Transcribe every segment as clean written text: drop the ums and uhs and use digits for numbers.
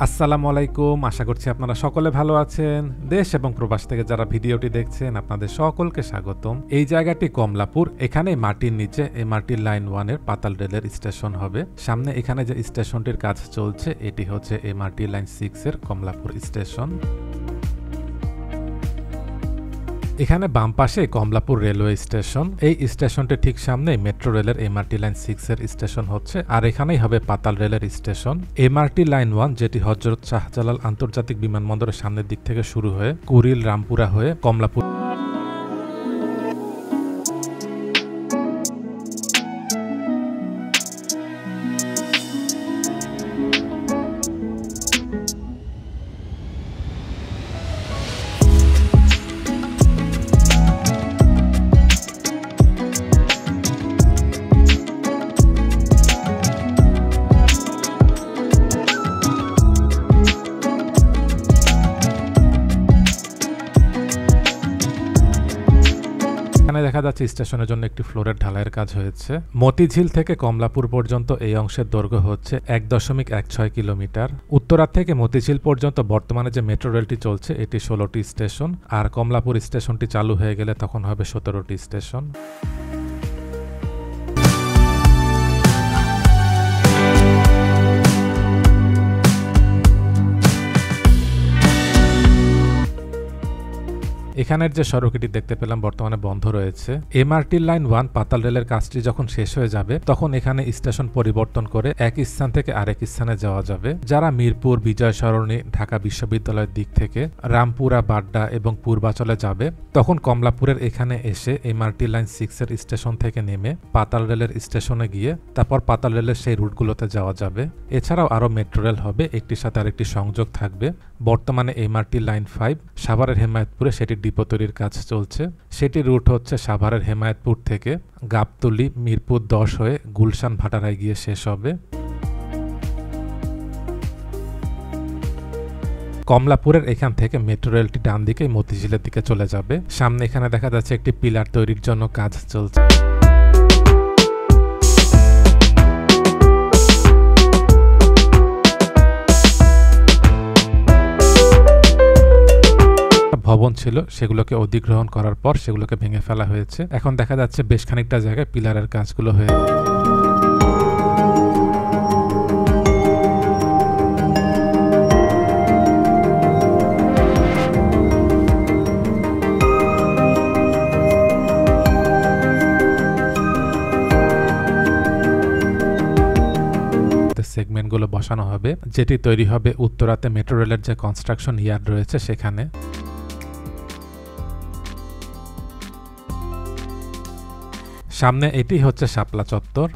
আসসালামু আলাইকুম, আশা করছি আপনারা সকলে ভালো আছেন। দেশ এবং প্রবাস থেকে যারা ভিডিওটি দেখছেন আপনাদের সকলকে স্বাগতম। এই জায়গাটি কমলাপুর, এখানে মাটির নিচে এমআরটি লাইন 1 এর পাতাল রেলের স্টেশন হবে। সামনে এখানে যে স্টেশনটির কাজ চলছে এটি হচ্ছে এমআরটি লাইন 6 এর কমলাপুর স্টেশন। এখানে বাম পাশে কমলাপুর রেলওয়ে স্টেশন। এই স্টেশনটির ঠিক সামনে মেট্রো রেলের এমআরটি লাইন 6 এর স্টেশন হচ্ছে, আর এখানেই হবে পাতাল রেলের স্টেশন। এমআরটি লাইন 1 যেটি হযরত শাহজালাল আন্তর্জাতিক বিমানবন্দরের সামনের দিক থেকে শুরু হয়ে কুড়িল রামপুরা হয়ে কমলাপুর দেখা যাচ্ছে স্টেশনের জন্য একটি ফ্লোরের ঢালাইয়ের কাজ হয়েছে। মতিঝিল থেকে কমলাপুর পর্যন্ত এই অংশের দৈর্ঘ্য হচ্ছে 1.16 কিলোমিটার। উত্তরা থেকে মতিঝিল পর্যন্ত বর্তমানে যে মেট্রো রেলটি চলছে এটি 16টি স্টেশন, আর কমলাপুর স্টেশনটি চালু হয়ে গেলে তখন হবে 17টি স্টেশন। এখানের যে সড়কটি দেখতে পেলাম বর্তমানে বন্ধ রয়েছে। এমআরটি লাইন 1 পাতাল রেলের কাজটি যখন শেষ হয়ে যাবে তখন এখানে স্টেশন পরিবর্তন করে এক স্থান থেকে আরেক স্থানে যাওয়া যাবে। যারা মিরপুর, বিজয় সরণি, ঢাকা বিশ্ববিদ্যালয়ের দিক থেকে রামপুরা, বাড্ডা এবং পূর্বাচলে যাবে তখন কমলাপুরের এখানে এসে এমআরটি লাইন 6 এর স্টেশন থেকে নেমে পাতাল রেলের স্টেশনে গিয়ে তারপর পাতাল রেলের সেই রুটগুলোতে যাওয়া যাবে। এছাড়াও আরো মেট্রো রেল হবে, একটির সাথে আরেকটি সংযোগ থাকবে। বর্তমানে এমআরটি লাইন 5 সাভারের হেমায়েতপুরে সেটি ডিপো তৈরির কাজ চলছে। সেটি রুট হচ্ছে সাভারের হেমায়েতপুর থেকে গাবতলী, মিরপুর 10 হয়ে গুলশান, ভাটারায় গিয়ে শেষ হবে। কমলাপুরের এখান থেকে মেট্রো রেলটি ডান দিকে মতিঝিলের দিকে চলে যাবে। সামনে এখানে দেখা যাচ্ছে একটি পিলার তৈরির জন্য কাজ চলছে। ভবন ছিল সেগুলোকে অধিগ্রহণ করার পর সেগুলোকে ভেঙে ফেলা হয়েছে। এখন দেখা যাচ্ছে বেশ খানিকটা জায়গায় পিলারের কাজগুলো হয়ে সেগমেন্টগুলো বসানো হবে, যেটি তৈরি হবে উত্তরাতে মেট্রো রেলের যে কনস্ট্রাকশন ইয়ার্ড রয়েছে সেখানে। সামনে এটি হচ্ছে শাপলা চত্বর।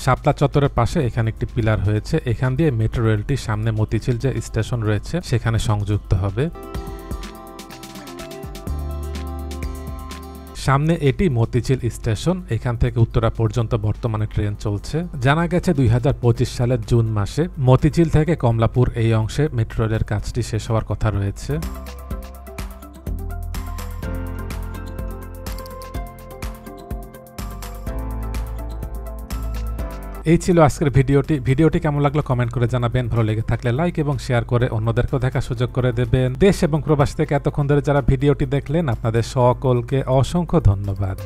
শাপলা চত্বরের পাশে এখানে একটি পিলার হয়েছে, এখান দিয়ে মেট্রো রেলটি সামনে মতিঝিল যে স্টেশন রয়েছে সেখানে সংযুক্ত হবে। সামনে এটি মতিঝিল স্টেশন, এখান থেকে উত্তরা পর্যন্ত বর্তমানে ট্রেন চলছে। জানা গেছে 2025 সালের জুন মাসে মতিঝিল থেকে কমলাপুর এই অংশে মেট্রো রেলের কাজটি শেষ হওয়ার কথা রয়েছে। এই ছিল আজকের ভিডিওটি কেমন লাগলো কমেন্ট করে জানাবেন। ভালো লেগে থাকলে লাইক এবং শেয়ার করে অন্যদেরকেও দেখার সুযোগ করে দেবেন। দেশ এবং প্রবাস থেকে এতক্ষণ ধরে যারা ভিডিওটি দেখলেন আপনাদের সকলকে অসংখ্য ধন্যবাদ।